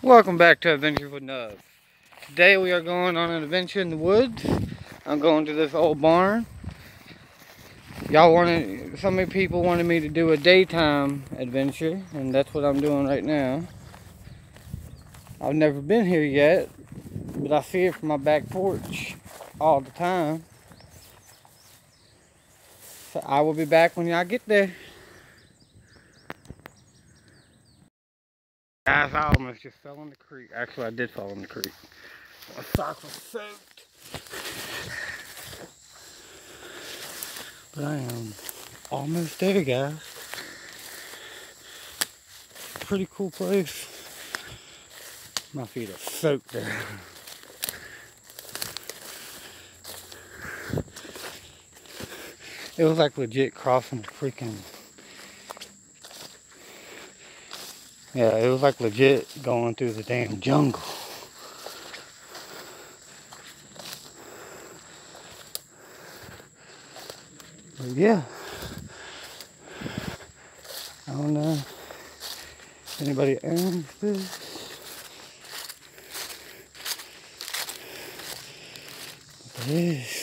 Welcome back to Adventure with Nub. Today we are going on an adventure in the woods. I'm going to this old barn. So many people wanted me to do a daytime adventure, and that's what I'm doing right now. I've never been here yet, but I see it from my back porch all the time. So I will be back when I get there. Guys, I almost just fell in the creek. Actually, I did fall in the creek. My sock was soaked. But I am almost there, guys. Pretty cool place. My feet are soaked there. It was like legit crossing the freaking... Yeah, it was like legit going through the damn jungle. But yeah. I don't know if anybody owns this. But it is.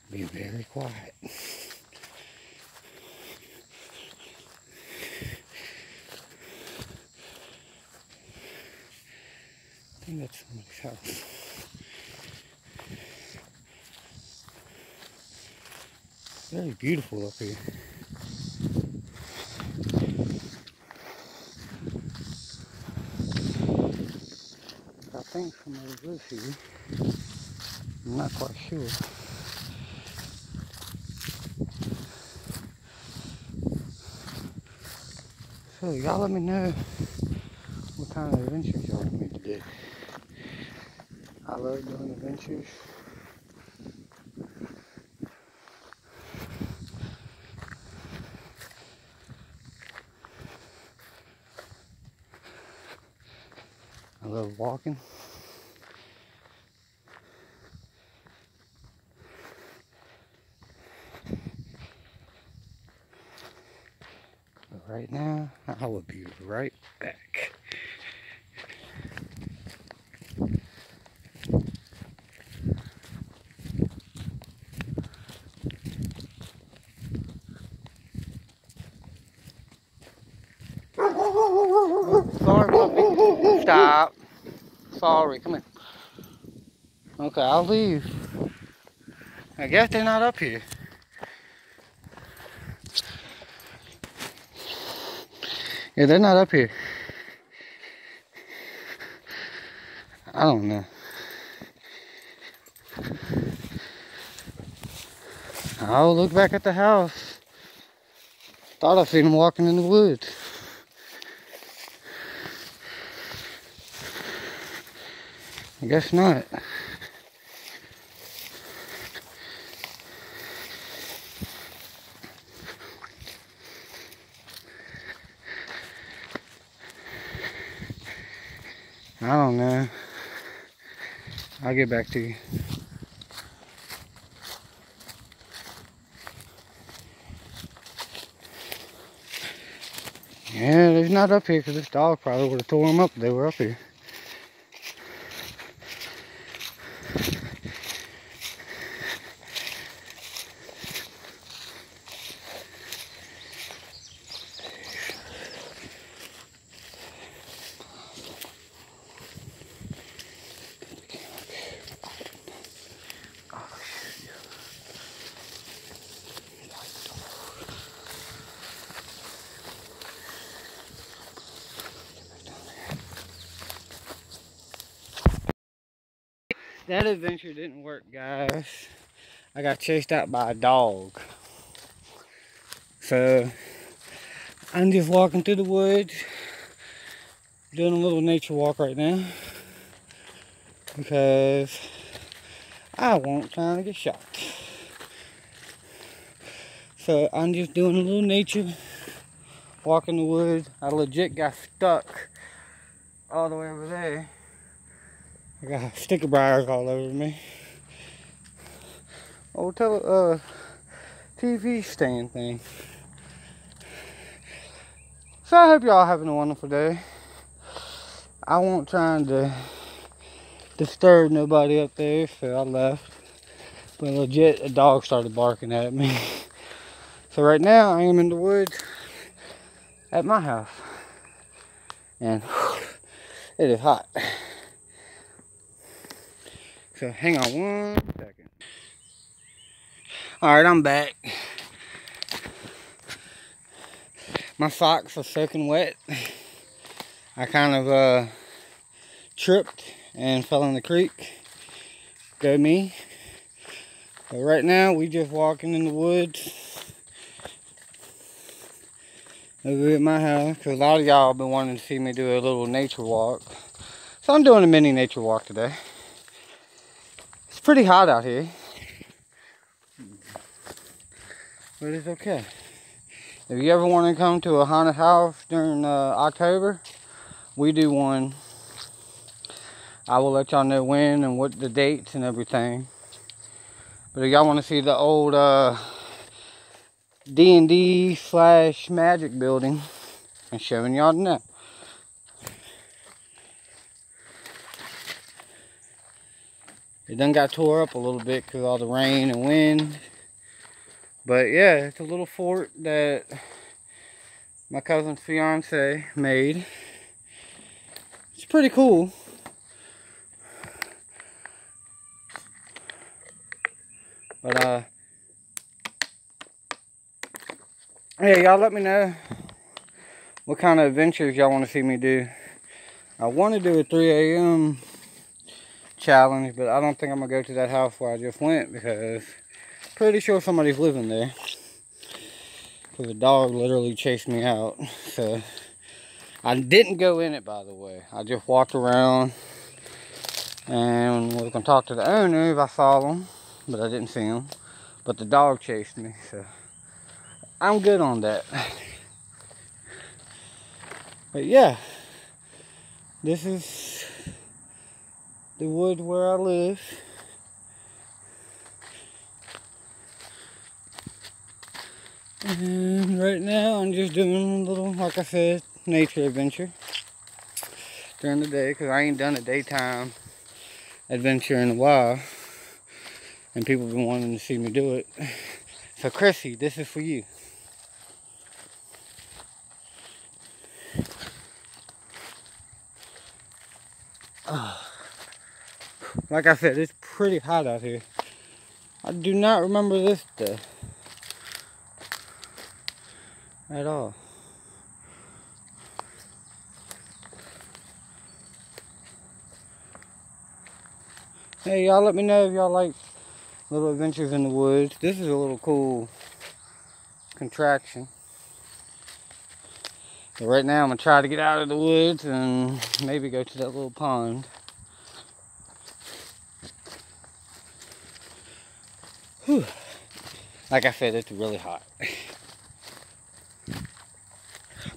Be very quiet. I think that's somebody's house. Very beautiful up here. I think somebody lives here. I'm not quite sure. So y'all let me know what kind of adventures y'all want me to do. I love doing adventures. I love walking. But right now, I will be right back. Oh, sorry, puppy. Stop. Sorry, come here. Okay, I'll leave. I guess they're not up here. Yeah, they're not up here. I don't know. I'll look back at the house. Thought I seen them walking in the woods. I guess not. I don't know. I'll get back to you. Yeah, they're not up here because this dog probably would have tore them up if they were up here. That adventure didn't work, guys. I got chased out by a dog. So I'm just walking through the woods, doing a little nature walk right now because I won't try to get shot. So I'm just doing a little nature walk in the woods. I legit got stuck all the way over there. I got sticker briars all over me. Oh, TV stand thing. So I hope y'all having a wonderful day. I won't try to disturb nobody up there, so I left. But legit, a dog started barking at me. So right now, I am in the woods at my house. And it is hot. So hang on 1 second. Alright, I'm back. My socks are soaking wet. I kind of tripped and fell in the creek. Go me. But right now, we just walking in the woods over at my house, because a lot of y'all have been wanting to see me do a little nature walk. So I'm doing a mini nature walk today. It's pretty hot out here, but it's okay. If you ever want to come to a haunted house during October, we do one. I will let y'all know when and what the dates and everything. But if y'all want to see the old D&D/magic building, I'm showing y'all now. It done got tore up a little bit because of all the rain and wind. But yeah, it's a little fort that my cousin's fiance made. It's pretty cool. But yeah, y'all let me know what kind of adventures y'all want to see me do. I want to do a 3 a.m. challenge, but I don't think I'm going to go to that house where I just went because I'm pretty sure somebody's living there. Because the dog literally chased me out. So I didn't go in it, by the way. I just walked around and was going to talk to the owner if I saw him, but I didn't see him. But the dog chased me, so I'm good on that. But yeah, this is the woods where I live. And right now I'm just doing a little, like I said, nature adventure during the day, because I ain't done a daytime adventure in a while. And people have been wanting to see me do it. So Chrissy, this is for you. Like I said, it's pretty hot out here. I do not remember this day at all. Hey, y'all let me know if y'all like little adventures in the woods. This is a little cool contraction. So right now I'm gonna try to get out of the woods and maybe go to that little pond. Whew. Like I said, it's really hot.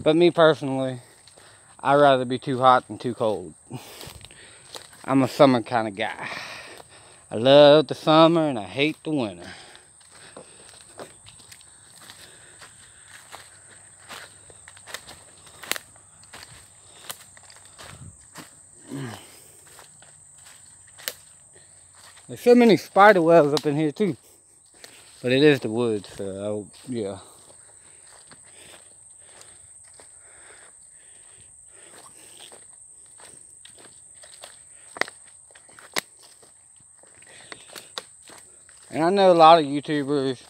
But me personally, I'd rather be too hot than too cold. I'm a summer kind of guy. I love the summer and I hate the winter. There's so many spider webs up in here too. But it is the woods, so yeah. And I know a lot of YouTubers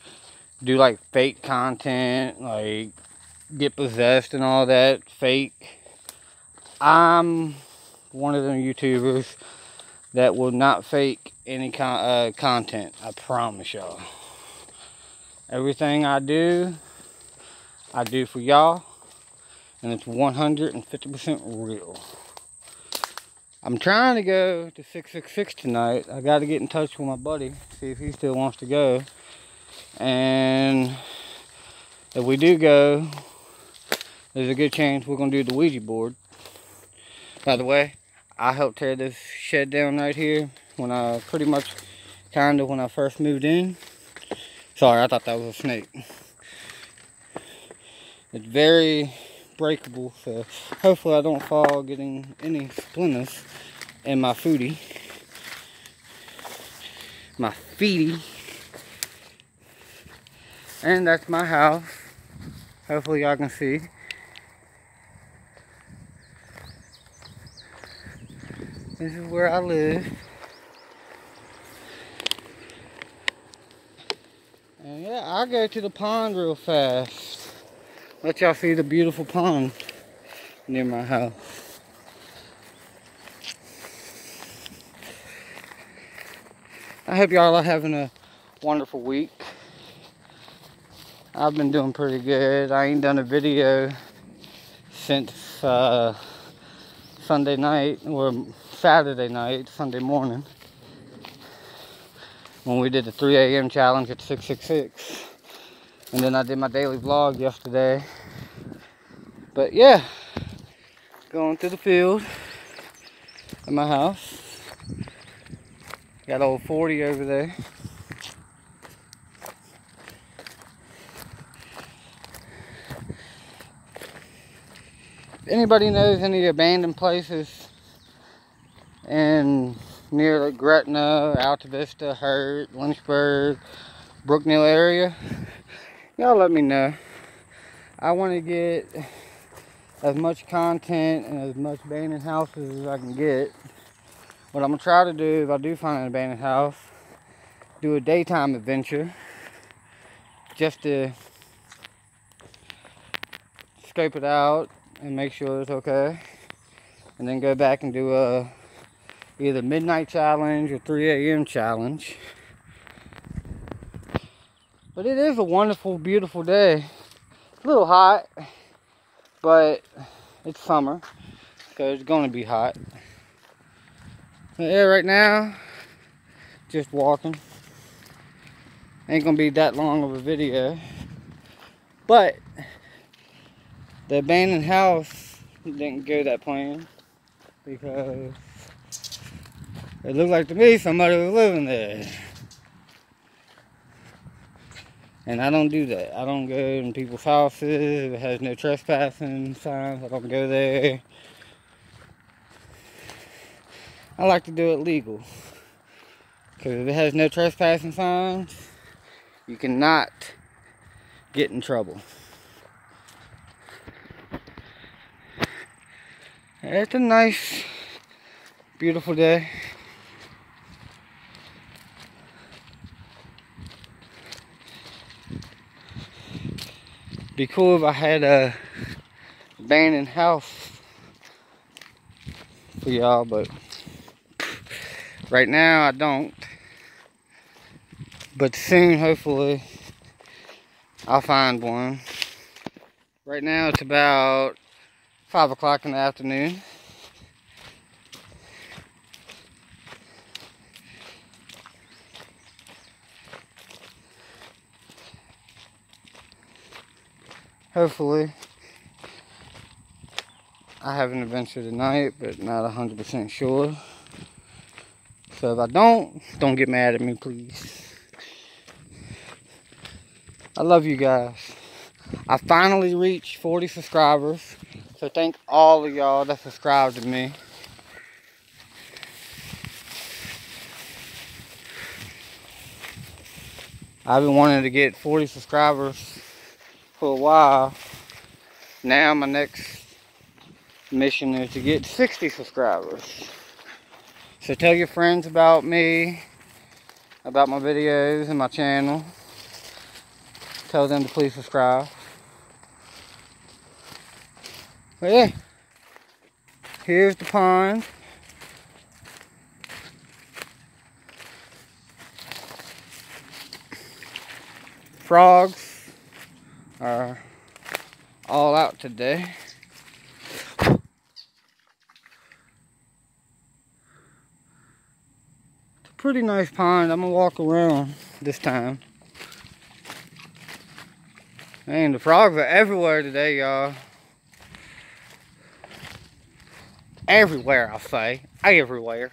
do like fake content, like get possessed and all that, fake. I'm one of them YouTubers that will not fake any content, I promise y'all. Everything I do I do for y'all, and it's 150% real. I'm trying to go to 666 tonight. I got to get in touch with my buddy, see if he still wants to go. And if we do go, there's a good chance we're going to do the Ouija board. By the way, I helped tear this shed down right here when I when I first moved in. Sorry, I thought that was a snake. It's very breakable, so hopefully I don't fall getting any splinters in my feety. And that's my house. Hopefully y'all can see. This is where I live. And yeah, I'll go to the pond real fast. Let y'all see the beautiful pond near my house. I hope y'all are having a wonderful week. I've been doing pretty good. I ain't done a video since Sunday night, or Saturday night, Sunday morning, when we did the 3 a.m. challenge at 666. And then I did my daily vlog yesterday. But yeah, going through the field at my house. Got old 40 over there. If anybody knows any abandoned places in near like Gretna, Alta Vista, Hurt, Lynchburg, Brookneal area, y'all let me know. I want to get as much content and as much abandoned houses as I can get. What I'm going to try to do, if I do find an abandoned house, do a daytime adventure just to scope it out and make sure it's okay, and then go back and do a either midnight challenge or 3 a.m. challenge. But it is a wonderful, beautiful day. It's a little hot, but it's summer, so it's going to be hot. But yeah, right now, just walking. Ain't going to be that long of a video. But the abandoned house didn't go that plan, because it looked like to me somebody was living there. And I don't do that. I don't go in people's houses if it has no trespassing signs. I don't go there. I like to do it legal. Because if it has no trespassing signs, you cannot get in trouble. It's a nice, beautiful day. Be cool if I had a abandoned house for y'all, but right now I don't. But soon, hopefully, I'll find one. Right now it's about 5 o'clock in the afternoon. Hopefully, I have an adventure tonight, but not 100% sure. So if I don't get mad at me, please. I love you guys. I finally reached 40 subscribers. So thank all of y'all that subscribed to me. I've been wanting to get 40 subscribers for a while. Now my next mission is to get 60 subscribers. So tell your friends about me, about my videos and my channel. Tell them to please subscribe. But yeah, here's the pond. Frogs are all out today. It's a pretty nice pond. I'm gonna walk around this time. Man, the frogs are everywhere today, y'all. Everywhere, I'll say. Everywhere.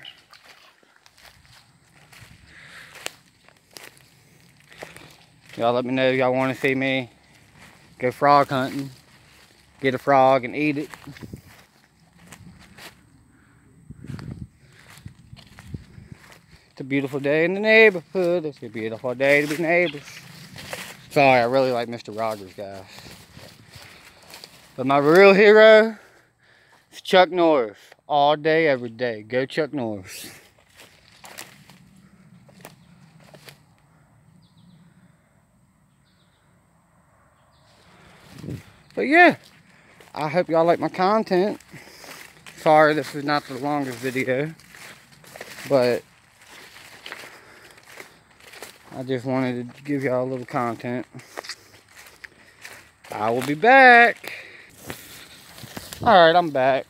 Y'all let me know if y'all want to see me go frog hunting. Get a frog and eat it. It's a beautiful day in the neighborhood. It's a beautiful day to be neighbors. Sorry, I really like Mr. Rogers, guys. But my real hero is Chuck Norris. All day, every day. Go Chuck Norris. But yeah, I hope y'all like my content. Sorry this is not the longest video, but I just wanted to give y'all a little content. I will be back. Alright, I'm back.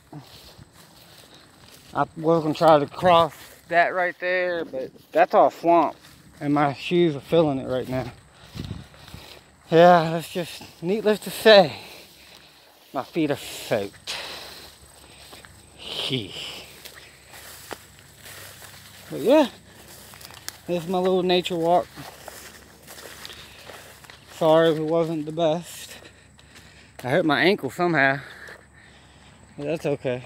I was gonna try to cross that right there, but that's all swamp, and my shoes are feeling it right now. Yeah, that's just needless to say. My feet are soaked. But yeah, this is my little nature walk. Sorry if it wasn't the best. I hurt my ankle somehow. But that's okay.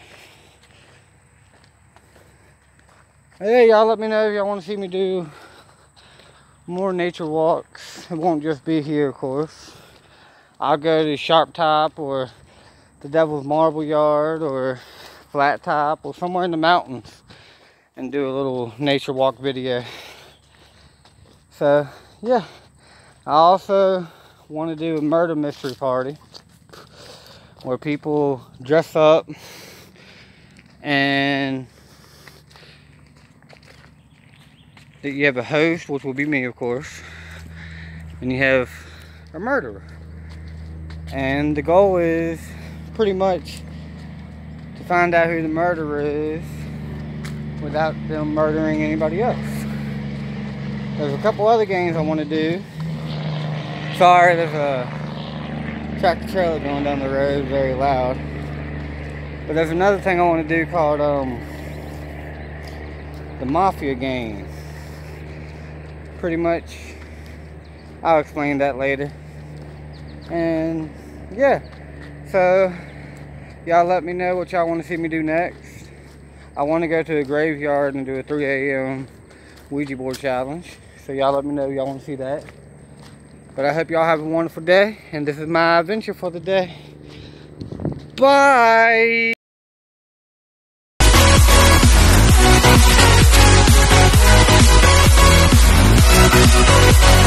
Hey, y'all let me know if y'all want to see me do more nature walks. It won't just be here, of course. I'll go to Sharp Top or the Devil's Marble Yard or Flat Top or somewhere in the mountains and do a little nature walk video. So yeah, I also want to do a murder mystery party where people dress up and you have a host, which will be me, of course, and you have a murderer. And the goal is pretty much to find out who the murderer is without them murdering anybody else. There's a couple other games I want to do. Sorry, there's a tractor trailer going down the road, very loud. But there's another thing I want to do called the Mafia game. Pretty much, I'll explain that later. And yeah, so y'all let me know what y'all want to see me do next. I want to go to a graveyard and do a 3 a.m. Ouija board challenge. So y'all let me know if y'all want to see that. But I hope y'all have a wonderful day. And this is my adventure for the day. Bye!